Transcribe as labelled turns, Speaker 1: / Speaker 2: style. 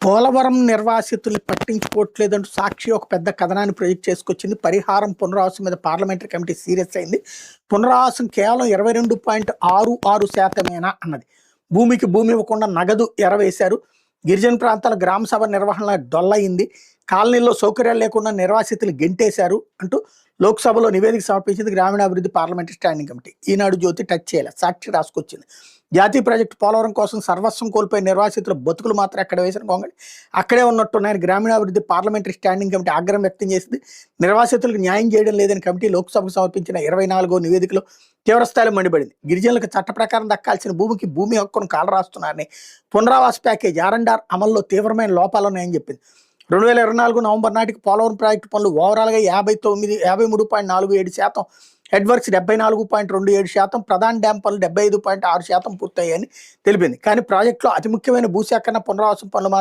Speaker 1: పోలవరం నిర్వాసితుల్ని పట్టించుకోవట్లేదంటూ సాక్షి ఒక పెద్ద కథనాన్ని ప్రొజెక్ట్ చేసుకొచ్చింది. పరిహారం పునరావాసం మీద పార్లమెంటరీ కమిటీ సీరియస్ అయింది. పునరావాసం కేవలం 22.66% అన్నది. భూమికి భూమి ఇవ్వకుండా నగదు ఎరవేశారు. గిరిజన ప్రాంతాల గ్రామ సభ నిర్వహణ డొల్లయింది. కాలనీల్లో సౌకర్యాలు లేకుండా నిర్వాసితులు గెంటేశారు అంటూ లోక్సభలో నివేదిక సమర్పించింది గ్రామీణాభివృద్ధి పార్లమెంటరీ స్టాండింగ్ కమిటీ. ఈనాడు జ్యోతి టచ్ చేయలేదు, సాక్షి రాసుకొచ్చింది. జాతీయ ప్రాజెక్టు పోలవరం కోసం సర్వస్వం కోల్పోయిన నిర్వాసితుల బతుకులు మాత్రం ఎక్కడ వేసిన గొంగళి అక్కడే ఉన్నట్టున్నాయని గ్రామీణాభివృద్ధి పార్లమెంటరీ స్టాండింగ్ కమిటీ ఆగ్రహం వ్యక్తం చేసింది. నిర్వాసితులకు న్యాయం చేయడం లేదని కమిటీ లోక్సభకు సమర్పించిన 24వ నివేదికలో తీవ్రస్థాయిలో మండిపడింది. గిరిజనులకు చట్ట ప్రకారం దక్కాల్సిన భూమికి భూమి హక్కును కాలరాస్తున్నారని, పునరావాస ప్యాకేజ్ R&R అమల్లో తీవ్రమైన లోపాలున్నాయని చెప్పింది. 2024 నవంబర్ నాటికి పోలవరం ప్రాజెక్టు పనులు ఓవరాల్గా 53.47%, హెడ్వర్క్స్ 74.27%, ప్రధాన డ్యాం పనులు 75.6% పూర్తయ్యాయని తెలిపింది. కానీ ప్రాజెక్టులో అతి ముఖ్యమైన భూసేకరణ పునరావాసం పనులు మాత్రం